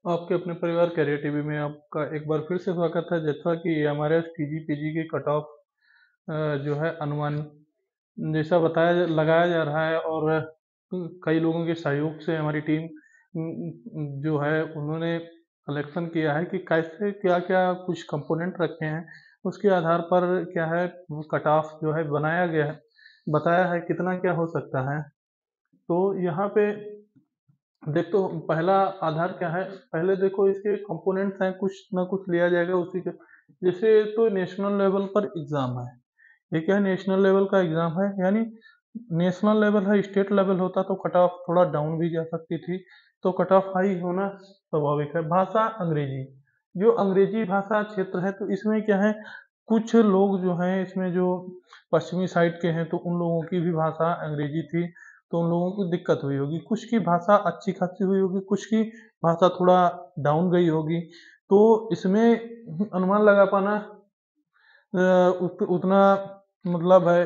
आपके अपने परिवार कैरियर टीवी में आपका एक बार फिर से स्वागत है। जैसा कि हमारे टीजी पीजी के कट ऑफ जो है अनुमान जैसा लगाया जा रहा है, और कई लोगों के सहयोग से हमारी टीम जो है उन्होंने कलेक्शन किया है कि कैसे क्या-क्या कुछ कंपोनेंट रखे हैं, उसके आधार पर क्या है वो कट ऑफ जो है बनाया गया है, बताया है कितना क्या हो सकता है। तो यहाँ पे देखो पहला आधार क्या है, पहले देखो इसके कंपोनेंट्स हैं, कुछ ना कुछ लिया जाएगा उसी के। जैसे तो नेशनल लेवल पर एग्ज़ाम है, ये क्या है नेशनल लेवल का एग्ज़ाम है, यानी नेशनल लेवल है, स्टेट लेवल होता तो कट ऑफ थोड़ा डाउन भी जा सकती थी, तो कट ऑफ हाई होना स्वाभाविक है। भाषा अंग्रेजी, जो अंग्रेजी भाषा क्षेत्र है तो इसमें क्या है, कुछ लोग जो हैं इसमें जो पश्चिमी साइड के हैं तो उन लोगों की भी भाषा अंग्रेजी थी, तो उन लोगों को दिक्कत हुई होगी। कुछ की भाषा अच्छी खासी हुई होगी, कुछ की भाषा थोड़ा डाउन गई होगी। तो इसमें अनुमान लगा पाना उतना मतलब है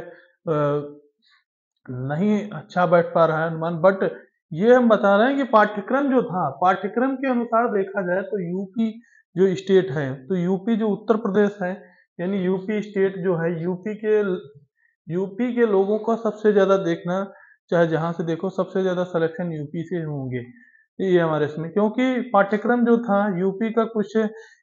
नहीं अच्छा बैठ पा रहा है अनुमान, बट ये हम बता रहे हैं कि पाठ्यक्रम जो था, पाठ्यक्रम के अनुसार देखा जाए तो यूपी जो स्टेट है, तो यूपी जो उत्तर प्रदेश है, यानी यूपी स्टेट जो है, यूपी के लोगों का सबसे ज़्यादा देखना, चाहे जहाँ से देखो सबसे ज़्यादा सिलेक्शन यूपी से होंगे। ये हमारे इसमें क्योंकि पाठ्यक्रम जो था यूपी का कुछ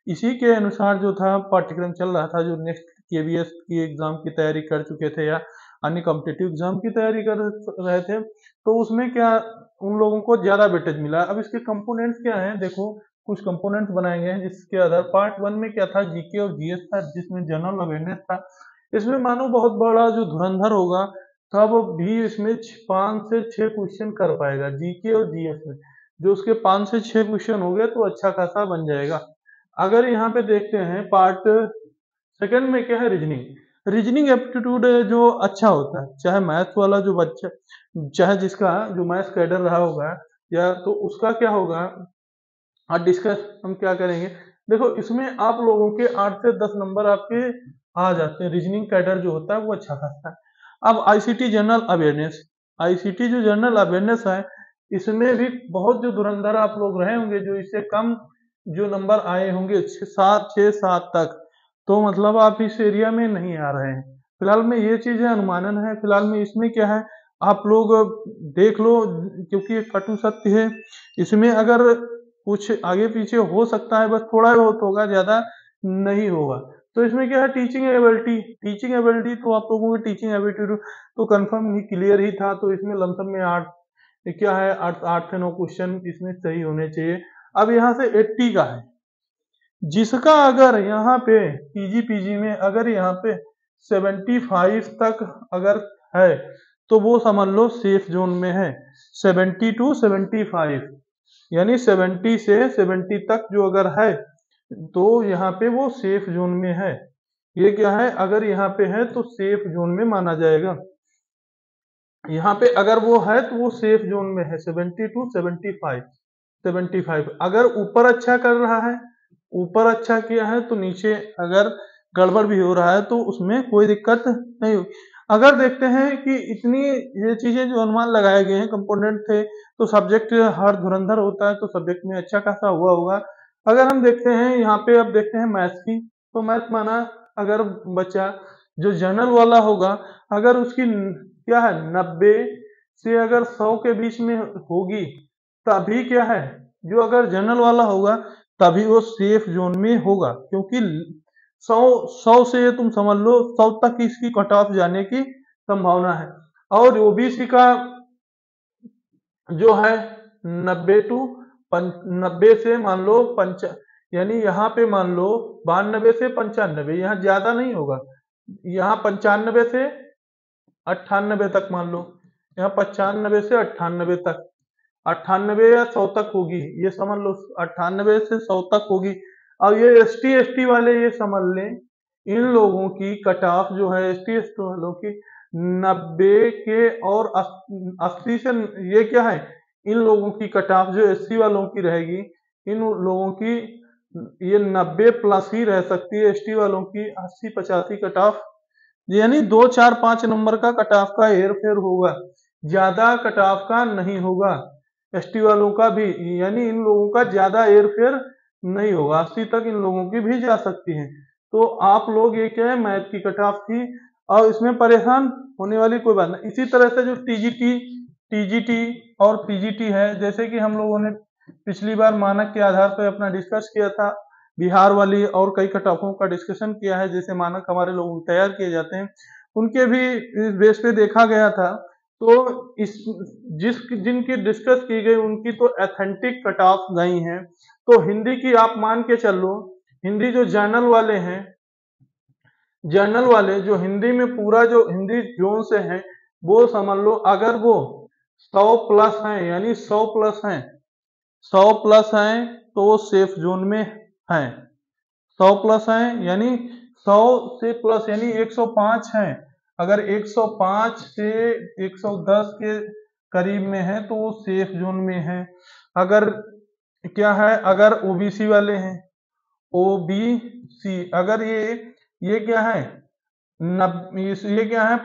इसी के अनुसार जो था पाठ्यक्रम चल रहा था, जो नेक्स्ट केवीएस की एग्ज़ाम की तैयारी कर चुके थे या अन्य कॉम्पिटिटिव एग्ज़ाम की तैयारी कर रहे थे, तो उसमें क्या उन लोगों को ज़्यादा वेटेज मिला। अब इसके कंपोनेंट्स क्या हैं, देखो कुछ कंपोनेंट्स बनाए गए हैं जिसके आधार पार्ट 1 में क्या था, जीके और जीएस था, जिसमें जनरल अवेयरनेस था। इसमें मानो बहुत बड़ा जो धुरंधर होगा, तब भी इसमें 5 से 6 क्वेश्चन कर पाएगा जीके और जीएस में। जो उसके 5 से 6 क्वेश्चन हो गए तो अच्छा खासा बन जाएगा। अगर यहाँ पे देखते हैं पार्ट सेकंड में क्या है, रीजनिंग एप्टीट्यूड जो अच्छा होता है, चाहे मैथ्स वाला जो बच्चा, चाहे जिसका जो मैथ्स कैडर रहा होगा, या तो उसका क्या होगा, आज डिस्कस हम क्या करेंगे। देखो इसमें आप लोगों के 8 से 10 नंबर आपके आ जाते हैं, रीजनिंग कैडर जो होता है वो अच्छा खासा है। अब आईसीटी जनरल अवेयरनेस, आईसीटी जो जनरल अवेयरनेस है, इसमें भी बहुत जो धुरंधर आप लोग रहे होंगे, जो इससे कम जो नंबर आए होंगे 6 7 तक, तो मतलब आप इस एरिया में नहीं आ रहे हैं। फिलहाल में ये चीजें अनुमानन है, फिलहाल में इसमें क्या है, आप लोग देख लो, क्योंकि ये कटु सत्य है। इसमें अगर कुछ आगे पीछे हो सकता है, बस थोड़ा बहुत होगा, ज्यादा नहीं होगा। तो इसमें क्या है, टीचिंग एबिलिटी तो आप लोगों की टीचिंग एबिलिटी तो कंफर्म ही क्लियर ही था, तो इसमें लमसम में 8 क्या है, 8 से 9 क्वेश्चन इसमें सही होने चाहिए। अब यहाँ से 80 का है, जिसका अगर यहाँ पे पीजी में अगर यहाँ पे 75 तक अगर है, तो वो समझ लो सेफ जोन में है। 70 टू 75, यानी 70 से 70 तक जो अगर है, तो यहाँ पे वो सेफ जोन में है। ये क्या है, अगर यहाँ पे है तो सेफ जोन में माना जाएगा। यहाँ पे अगर वो है तो वो सेफ जोन में है, 70 टू 75। अगर ऊपर अच्छा कर रहा है, ऊपर अच्छा किया है, तो नीचे अगर गड़बड़ भी हो रहा है तो उसमें कोई दिक्कत नहीं होगी। अगर देखते हैं कि इतनी ये चीजें जो अनुमान लगाए गए हैं कंपोनेंट थे, तो सब्जेक्ट हर धुरंधर होता है, तो सब्जेक्ट में अच्छा खासा हुआ होगा। अगर हम देखते हैं यहाँ पे, अब देखते हैं मैथ्स की, तो मैथ माना अगर बच्चा जो जनरल वाला होगा, अगर उसकी क्या है 90 से अगर 100 के बीच में होगी, तभी क्या है, जो अगर जनरल वाला होगा तभी वो सेफ जोन में होगा, क्योंकि 100 से तुम समझ लो 100 तक इसकी कट ऑफ जाने की संभावना है। और ओबीसी का जो है 90 टू 90 से मान लो यानी यहाँ पे मान लो 92 से 95, यहाँ ज्यादा नहीं होगा, यहाँ 95 से 98 तक मान लो, यहाँ 95 से 98 तक, 98 या 100 तक होगी, ये समझ लो 98 से 100 तक होगी। अब ये एसटी वाले ये समझ लें, इन लोगों की कट ऑफ जो है एसटी वालों की 90 के और 80 से, ये क्या है, इन लोगों की कट ऑफ जो एससी वालों की रहेगी, इन लोगों की ये 90 प्लस ही रह सकती है, एसटी वालों की 80 85 कट ऑफ, यानी 2 4 5 नंबर का कट ऑफ का हेर फेर होगा, ज्यादा कट ऑफ का नहीं होगा। एसटी वालों का भी, यानी इन लोगों का ज्यादा एयरफेयर नहीं होगा, 80 तक इन लोगों की भी जा सकती है। तो आप लोग ये क्या है, मैथ की कट ऑफ थी और इसमें परेशान होने वाली कोई बात नहीं। इसी तरह से जो टीजीटी और पीजीटी है, जैसे कि हम लोगों ने पिछली बार मानक के आधार पर अपना डिस्कस किया था, बिहार वाली और कई कट ऑफों का डिस्कशन किया है, जैसे मानक हमारे लोग तैयार किए जाते हैं, उनके भी इस बेस पे देखा गया था। तो इस जिनकी डिस्कस की गई उनकी तो एथेंटिक कट ऑफ गई हैं। तो हिंदी की आप मान के चल लो, हिंदी जो जर्नल वाले हैं, जर्नल वाले जो हिंदी में पूरा जो हिंदी जोन से हैं, वो समझ लो अगर वो 100 प्लस हैं, यानी 100 प्लस हैं, 100 प्लस हैं तो वो सेफ जोन में हैं। 100 प्लस हैं यानी 100 से प्लस यानी 105 हैं। अगर 105 से 110 के करीब में है तो वो सेफ जोन में है। अगर क्या है, अगर ओबीसी वाले हैं, ओबीसी अगर ये क्या है, ये क्या है,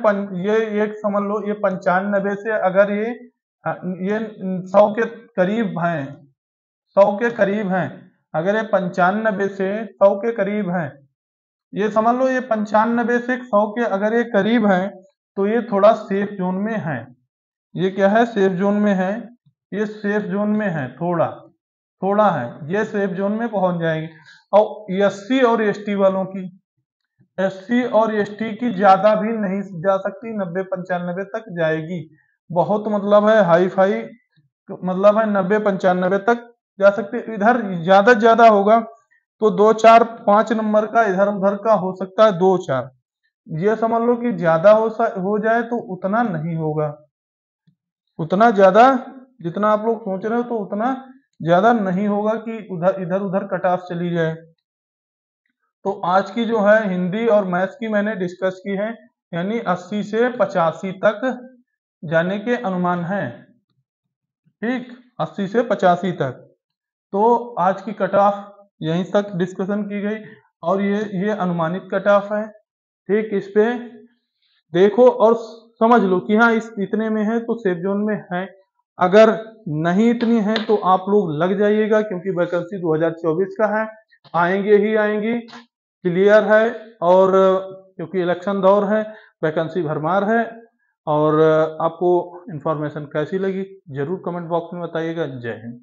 ये समझ लो ये 95 से अगर ये 100 के करीब हैं, 100 के करीब हैं, अगर ये 95 से 100 के करीब हैं, ये समझ लो ये 95 से 100 के अगर ये करीब हैं तो ये थोड़ा सेफ जोन में है। ये क्या है, सेफ जोन में है, ये सेफ जोन में है, थोड़ा थोड़ा है, ये सेफ जोन में पहुंच जाएगी। और एससी और एसटी वालों की, एससी और एसटी की ज्यादा भी नहीं जा सकती, 90-95 तक जाएगी। बहुत मतलब है हाई फाई, मतलब है 90-95 तक जा सकते। इधर ज्यादा होगा तो 2-4-5 नंबर का इधर उधर का हो सकता है, 2-4, ये समझ लो कि ज्यादा हो जाए तो उतना नहीं होगा, उतना ज्यादा जितना आप लोग सोच रहे हो तो उतना ज्यादा नहीं होगा कि इधर उधर कट ऑफ चली जाए। तो आज की जो है हिंदी और मैथ्स की मैंने डिस्कस की है, यानी 80 से 85 तक जाने के अनुमान है। ठीक, 80 से 85 तक। तो आज की कट ऑफ यहीं तक डिस्कशन की गई और ये अनुमानित कट ऑफ है। ठीक, इस पे देखो और समझ लो कि हाँ इस इतने में है तो सेफ जोन में है। अगर नहीं इतनी है तो आप लोग लग जाइएगा, क्योंकि वैकेंसी 2024 का है, आएंगे ही आएंगी, क्लियर है। और क्योंकि इलेक्शन दौर है, वैकेंसी भरमार है। और आपको इंफॉर्मेशन कैसी लगी जरूर कमेंट बॉक्स में बताइएगा। जय हिंद।